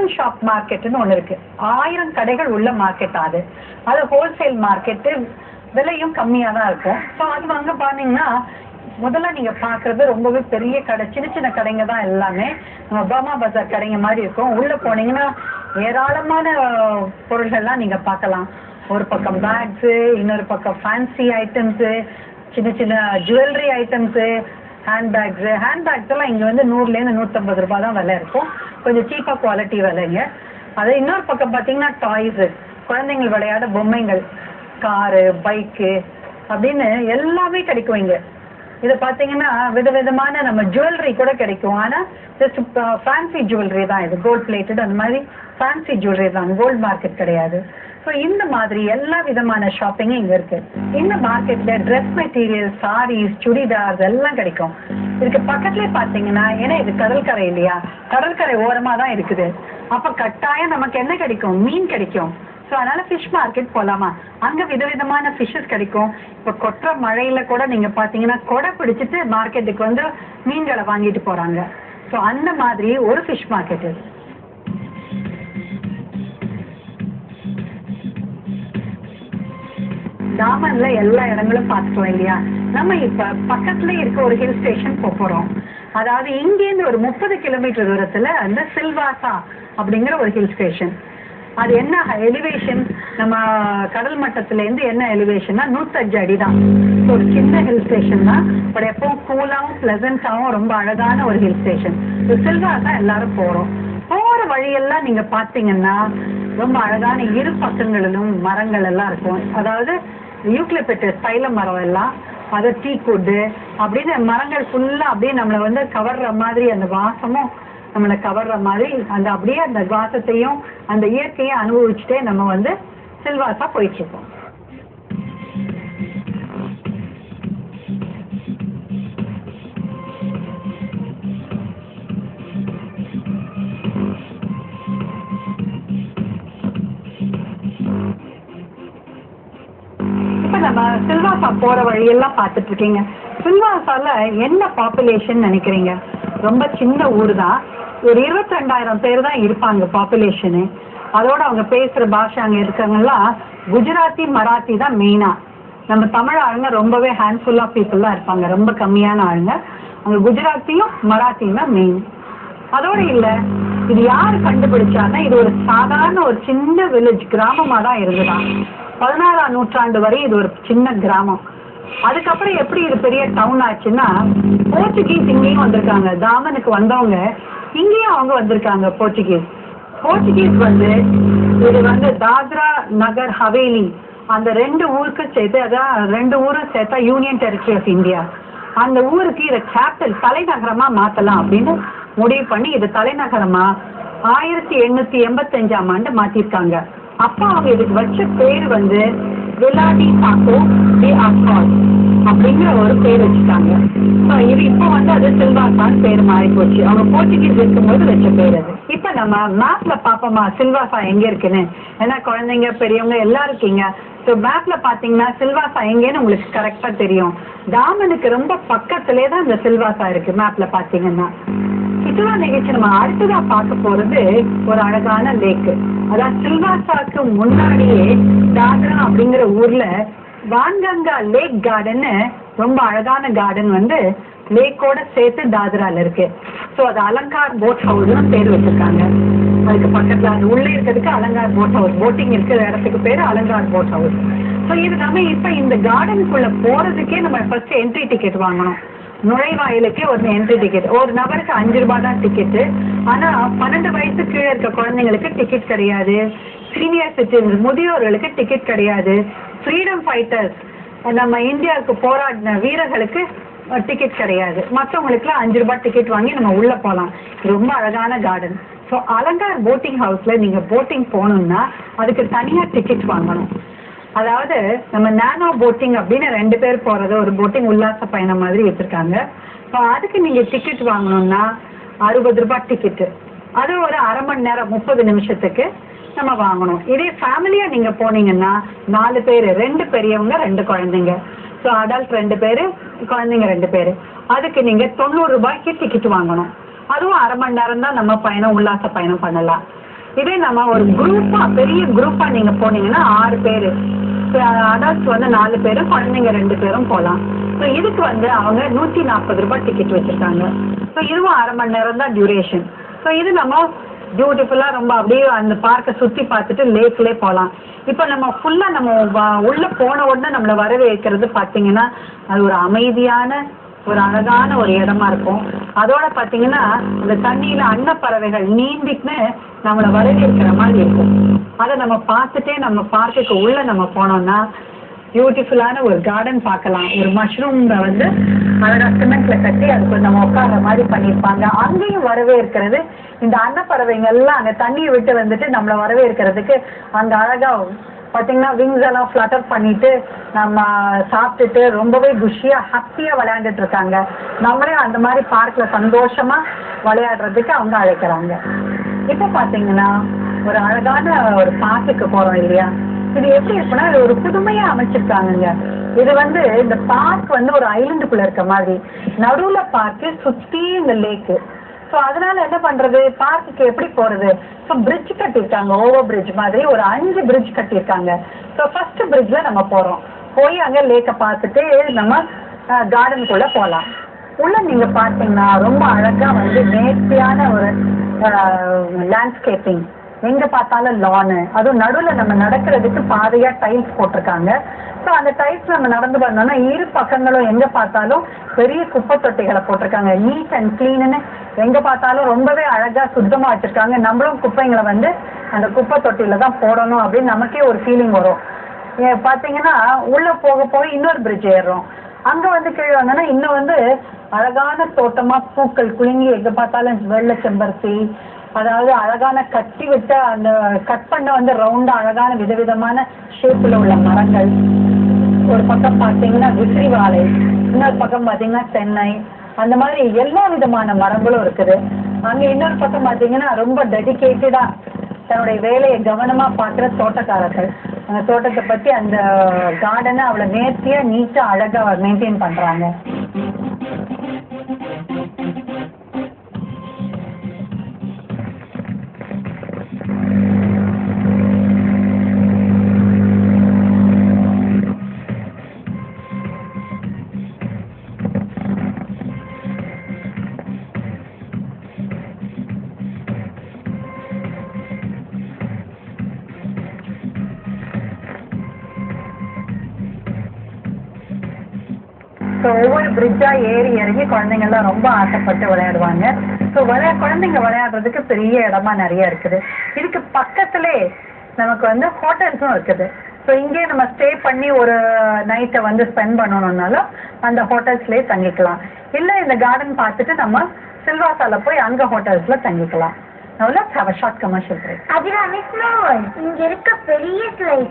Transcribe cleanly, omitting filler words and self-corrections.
1000 shop மார்க்கெட்னு ஒன்று இருக்கு. 1000 கடைகள் உள்ள மார்க்கெட். அது ஹோல்சேல் மார்க்கெட்டு, விலையும் கம்மியா தான் இருக்கும். ஸோ அது வாங்க பாத்தீங்கன்னா முதல்ல நீங்க பாக்குறது ரொம்பவே பெரிய கடை, சின்ன சின்ன கடைங்க தான் எல்லாமே. நம்ம பர்மா பஜார் கடைங்க மாதிரி இருக்கும். உள்ள போனீங்கன்னா ஏராளமான பொருள்கள்லாம் நீங்க பார்க்கலாம். ஒரு பக்கம் பேக்ஸு, இன்னொரு பக்கம் ஃபேன்சி ஐட்டம்ஸு, சின்ன சின்ன ஜுவல்லரி ஐட்டம்ஸு, ஹேண்ட்பேக்ஸ் எல்லாம் இங்க வந்து 100லேருந்து 150 ரூபாய் தான் விலை இருக்கும். கொஞ்சம் சீப்பா குவாலிட்டி விலைங்க. அது இன்னொரு பக்கம் பார்த்தீங்கன்னா டாய்ஸு, குழந்தைங்கள் விளையாட பொம்மைகள், காரு, பைக்கு அப்படின்னு எல்லாமே கிடைக்கும் இங்க. இதை பார்த்தீங்கன்னா விதவிதமான நம்ம ஜுவல்லரி கூட கிடைக்கும். ஆனால் ஜஸ்ட் ஃபேன்சி ஜுவல்லரி தான் இது, கோல்ட் பிளேட்டட் அந்த மாதிரி ஃபேன்சி ஜுவல்லரி தான், கோல்ட் மார்க்கெட் கிடையாது. ஸோ இந்த மாதிரி எல்லா விதமான ஷாப்பிங்கும் இங்கே இருக்கு. இந்த மார்க்கெட்ல ட்ரெஸ் மெட்டீரியல், சாரீஸ், சுடிதார்ஸ் எல்லாம் கிடைக்கும். இதுக்கு பக்கத்துலேயே பார்த்தீங்கன்னா, ஏன்னா இது கடற்கரை இல்லையா, கடற்கரை ஓரமாக தான் இருக்குது. அப்போ கட்டாயம் நமக்கு என்ன கிடைக்கும், மீன் கிடைக்கும். ஸோ அதனால ஃபிஷ் மார்க்கெட் போகலாமா, அங்கே விதவிதமான ஃபிஷ்ஷஸ் கிடைக்கும். இப்போ கொட்டுற மழையில கூட நீங்க பார்த்தீங்கன்னா கொடை பிடிச்சிட்டு மார்க்கெட்டுக்கு வந்து மீன்களை வாங்கிட்டு போறாங்க. ஸோ அந்த மாதிரி ஒரு ஃபிஷ் மார்க்கெட் இது. தாமன்ல எல்லா இடங்களும் பார்த்துட்டோம் இல்லையா. நம்ம இப்ப பக்கத்துல இருக்க ஒரு ஹில் ஸ்டேஷன் போறோம். அதாவது இங்கேருந்து ஒரு 30 கிலோமீட்டர் தூரத்துல அந்த சில்வாசா அப்படிங்கிற ஒரு ஹில் ஸ்டேஷன். அது என்ன எலிவேஷன், நம்ம கடல் மட்டத்துல இருந்து என்ன எலிவேஷன்னா 105 அடி தான். ஒரு சின்ன ஹில் ஸ்டேஷன் தான், பட் எப்பவும் கூலாவும் பிளசண்டாவும் ரொம்ப அழகான ஒரு ஹில் ஸ்டேஷன். சில்வாசா எல்லாரும் போறோம். போற வழியெல்லாம் நீங்க பாத்தீங்கன்னா ரொம்ப அழகான இரு பக்கங்களிலும் மரங்கள் எல்லாம் இருக்கும். அதாவது யூக்லிப்டஸ் தைல மரம் எல்லாம், அது டீக்குட்டு அப்படின்னு மரங்கள் ஃபுல்லா அப்படியே நம்மளை வந்து கவர்ற மாதிரி, அந்த வாசமும் நம்மளை கவர்ற மாதிரி, அந்த அப்படியே அந்த வாசத்தையும் அந்த இயற்கையை அனுபவிச்சுட்டே நம்ம வந்து சில்வாசா போயிட்டு இருக்கோம். நம்ம சில்வாசா போற வழியெல்லாம் பார்த்துட்டு இருக்கீங்க. சில்வாசால என்ன பாப்புலேஷன் நினைக்கிறீங்க? ரொம்ப சின்ன ஊர் தான், ஒரு 22,000 பேர் தான் இருப்பாங்க பாப்புலேஷனு. அதோட அவங்க பேசுற பாஷை அங்க இருக்கவங்கலாம் குஜராத்தி, மராத்தி தான் மெயினா. நம்ம தமிழ் ஆளுங்க ரொம்பவே ஹேண்ட்ஃபுல்லா பீப்புள் தான் இருப்பாங்க, ரொம்ப கம்மியான ஆளுங்க. அங்க குஜராத்தியும் மராத்தியும் தான் மெயின். அதோட இல்ல, இது யாரு கண்டுபிடிச்சாருன்னா, இது ஒரு சாதாரண ஒரு சின்ன வில்லேஜ், கிராமமா தான் இருந்துதான். 16ஆம் நூற்றாண்டு வரை இது ஒரு சின்ன கிராமம். அதுக்கப்புறம் எப்படி இது பெரிய டவுன் ஆச்சுன்னா, போர்ச்சுகீஸ் இங்கேயும் வந்திருக்காங்க. தாமனுக்கு வந்தவங்க இங்கேயும் அவங்க வந்திருக்காங்க. போர்ச்சுகீஸ் வந்து இது வந்து தாத்ரா நகர் ஹவேலி அந்த 2 ஊருக்கு சேர்த்து, அதான் 2 ஊரும் சேர்த்தா யூனியன் டெரிட்டரி ஆஃப் இந்தியா. அந்த ஊருக்கு இதை கேபிட்டல் தலைநகரமா மாத்தலாம் அப்படின்னு முடிவு பண்ணி இது தலைநகரமா 1885ஆம் ஆண்டு மாத்திருக்காங்க. அப்ப அவங்க இதுக்கு வச்ச பேர் வந்து விலாடி சாக்கோ டி அக்கால் அப்படிங்கிற ஒரு பேர் வச்சுட்டாங்க. இது இப்போ வந்து அது சில்வாசான்னு பேர் மாறி போச்சு. அவங்க போர்ச்சுகீஸ் இருக்கும்போது வச்ச பேர் அது. இப்ப நம்ம மேப்ல பாப்போமா சில்வாசா எங்க இருக்குன்னு. ஏன்னா குழந்தைங்க பெரியவங்க எல்லாம் இருக்கீங்க. ஸோ மேப்ல பாத்தீங்கன்னா சில்வாசா எங்கேன்னு உங்களுக்கு கரெக்டா தெரியும். டாமனுக்கு ரொம்ப பக்கத்திலே தான் இந்த சில்வாசா இருக்கு மேப்ல பாத்தீங்கன்னா. சுற்றுலா நிகழ்ச்சி நம்ம அடுத்ததா பார்க்க போறது ஒரு அழகான லேக்கு. அதாவது சில்வாசாக்கு முன்னாடியே தாத்ரா அப்படிங்கிற ஊர்ல வான்கங்கா லேக் கார்டன், ரொம்ப அழகான கார்டன் வந்து லேக்கோட சேர்த்து தாத்ரால இருக்கு. ஸோ அது அலங்கார் போட் ஹவுஸ்னு பேர் வச்சிருக்காங்க. அதுக்கு பக்கத்துல அது உள்ளே இருக்கிறதுக்கு அலங்கார் போட் ஹவுஸ், போட்டிங் இருக்கிற இடத்துக்கு பேரு அலங்கார் போட் ஹவுஸ். ஸோ இது நம்ம இப்ப இந்த கார்டனுக்குள்ள போறதுக்கே நம்ம ஃபர்ஸ்ட் என்ட்ரி டிக்கெட் வாங்கணும். நுழைவாயிலுக்கு ஒரு என்ட்ரி டிக்கெட், ஒரு நபருக்கு 5 ரூபாய் தான் டிக்கெட்டு. ஆனா 12 வயசு கீழே இருக்க குழந்தைங்களுக்கு டிக்கெட் கிடையாது. சீனியர் சிட்டிசன்ஸ், முதியோர்களுக்கு டிக்கெட் கிடையாது. ஃப்ரீடம் ஃபைட்டர்ஸ், நம்ம இந்தியாவுக்கு போராடின வீரர்களுக்கு டிக்கெட் கிடையாது. மற்றவங்களுக்குலாம் 5 ரூபாய் டிக்கெட் வாங்கி நம்ம உள்ள போகலாம். ரொம்ப அழகான கார்டன். ஸோ அலங்கார் போட்டிங் ஹவுஸ்ல நீங்க போட்டிங் போகணும்னா அதுக்கு தனியா டிக்கெட் வாங்கணும். அதாவது நம்ம நானோ போட்டிங் அப்படின்னு 2 பேர் போறது ஒரு போட்டிங் உல்லாச பயணம் மாதிரி வச்சிருக்காங்க. ஸோ அதுக்கு நீங்க டிக்கெட் வாங்கணும்னா 60 ரூபாய் டிக்கெட்டு. அது ஒரு அரை மணி நேரம் 30 நிமிஷத்துக்கு நம்ம வாங்கணும். இதே ஃபேமிலியா நீங்க போனீங்கன்னா 4 பேர், 2 பெரியவங்க 2 குழந்தைங்க. ஸோ அடல்ட் 2 பேர், குழந்தைங்க 2 பேர். அதுக்கு நீங்க 90 ரூபாய்க்கு டிக்கெட் வாங்கணும். அதுவும் அரை மணி நேரம் தான் நம்ம பயணம், உல்லாச பயணம் பண்ணலாம். இதே நம்ம ஒரு குரூப்பா பெரிய குரூப்பா நீங்க போனீங்கன்னா 6 பேரு, அடல்ட்ஸ் வந்து 4 பேரும், குழந்தைங்க 2 பேரும் போகலாம். ஸோ இதுக்கு வந்து அவங்க 140 ரூபாய் டிக்கெட் வச்சிருக்காங்க. ஸோ இதுவும் 1/2 மணி நேரம் தான் டியூரேஷன். ஸோ இது நம்ம பியூட்டிஃபுல்லா ரொம்ப அப்படியே அந்த பார்க்கை சுத்தி பார்த்துட்டு லேக்லேயே போகலாம். இப்போ நம்ம ஃபுல்லா நம்ம உள்ள போன உடனே நம்மளை வரவேற்கிறது பார்த்தீங்கன்னா அது ஒரு அமைதியான ஒரு அழகான ஒரு இடமா இருக்கும். அதோட பார்த்தீங்கன்னா அந்த தண்ணியில அன்னப்பறவைகள் நீந்திட்டு நம்மளை வரவேற்கிற மாதிரி இருக்கும். அதை நம்ம பார்த்துட்டே நம்ம பார்க்குக்கு உள்ள நம்ம போனோம்னா பியூட்டிஃபுல்லான ஒரு கார்டன் பார்க்கலாம். ஒரு மஷ்ரூம் வந்து அழகா சிமெண்ட்ல கட்டி அதுக்கு நம்ம உட்கார்ற மாதிரி பண்ணியிருப்பாங்க. அங்கேயும் வரவேற்கிறது இந்த அன்னப்பறவைங்கள்லாம் அந்த தண்ணியை விட்டு வந்துட்டு நம்மளை வரவேற்கிறதுக்கு அங்க அழகா பார்த்தீங்கன்னா விங்ஸ் எல்லாம் ஃப்ளட்டர் பண்ணிட்டு நம்ம சாப்பிட்டுட்டு ரொம்பவே குஷியா ஹாப்பியா விளையாண்டுட்டு இருக்காங்க. நம்மளே அந்த மாதிரி பார்க்ல சந்தோஷமா விளையாடுறதுக்கு அவங்க அழைக்கிறாங்க. இப்போ பார்த்தீங்கன்னா ஒரு அழகான ஒரு பார்க்குக்கு போறோம் இல்லையா? இது எப்படி இருக்குன்னா ஒரு புதுமையா அமைச்சிருக்காங்க. இது வந்து இந்த பார்க் வந்து ஒரு ஐலண்டுக்குள்ள இருக்க மாதிரி, நடுவுல பார்க்கு சுத்தி இந்த லேக்கு. ஸோ அதனால என்ன பண்றது, பார்க்குக்கு எப்படி போறது? ஸோ பிரிட்ஜ் கட்டியிருக்காங்க, ஓவர் பிரிட்ஜ் மாதிரி ஒரு 5 பிரிட்ஜ் கட்டியிருக்காங்க. ஸோ ஃபர்ஸ்ட் பிரிட்ஜ்ல நம்ம போறோம். போய் அங்க லேக்கை பார்த்துட்டு நம்ம கார்டனுக்குள்ள போகலாம். உள்ள நீங்க பார்த்தீங்கன்னா ரொம்ப அழகா வந்து நேர்த்தியான ஒரு லேண்ட்ஸ்கேப்பிங், எங்க பார்த்தாலும் லானு, அதுவும் நடுவில் நம்ம நடக்கிறதுக்கு பாதையா டைல்ஸ் போட்டிருக்காங்க. ஸோ அந்த டைல்ஸ் நம்ம நடந்து பண்ணோம்னா இரு பக்கங்களும் எங்க பார்த்தாலும் பெரிய குப்பை தொட்டிகளை போட்டிருக்காங்க. நீட் அண்ட் கிளீன்னு எங்க பார்த்தாலும் ரொம்பவே அழகா சுத்தமா வச்சிருக்காங்க. நம்மளும் குப்பைங்களை வந்து அந்த குப்பை தொட்டியில தான் போடணும் அப்படின்னு நமக்கே ஒரு ஃபீலிங் வரும். பார்த்தீங்கன்னா உள்ள போக போய் இன்னொரு பிரிட்ஜ் ஏறுறோம். அங்க வந்து கீழே வந்தோன்னா இன்னும் வந்து அழகான தோட்டமா பூக்கள் குலுங்கி எங்க பார்த்தாலும் வெள்ளை செம்பருத்தி, அதாவது அழகான கட்டி விட்ட அந்த கட் பண்ண வந்து ரவுண்டா அழகான விதவிதமான ஷேப்ல உள்ள மரங்கள். ஒரு பக்கம் பார்த்தீங்கன்னா விசிறி வாழை, இன்னொரு பக்கம் பார்த்தீங்கன்னா தென்னை, அந்த மாதிரி எல்லா விதமான மரங்களும் இருக்குது. அங்க இன்னொரு பக்கம் பார்த்தீங்கன்னா ரொம்ப டெடிகேட்டடா தன்னுடைய வேலையை கவனமா பார்க்குற தோட்டக்காரர்கள் அந்த தோட்டத்தை பத்தி அந்த கார்டனை அவ்வளோ நேர்த்தியா நீட்டா அழகா மெயின்டைன் பண்றாங்க. ஸோ ஒவ்வொரு பிரிட்ஜா ஏறி இறங்கி குழந்தைங்கள்லாம் ரொம்ப ஆசைப்பட்டு விளையாடுவாங்க. ஸோ குழந்தைங்க விளையாடுறதுக்கு பெரிய இடமா நிறைய இருக்குது. இதுக்கு பக்கத்திலே நமக்கு வந்து ஹோட்டல்ஸும் இருக்குது. ஸோ இங்கேயே நம்ம ஸ்டே பண்ணி ஒரு நைட்டை வந்து ஸ்பெண்ட் பண்ணணும்னாலும் அந்த ஹோட்டல்ஸ்லேயே தங்கிக்கலாம். இல்லை இந்த கார்டன் பார்த்துட்டு நம்ம சில்வாசால போய் அங்கே ஹோட்டல்ஸில் தங்கிக்கலாம். Now let's have a short commercial break. Ajira, Miss Noel, இங்க இருக்க பெரிய ஸ்லைட்ல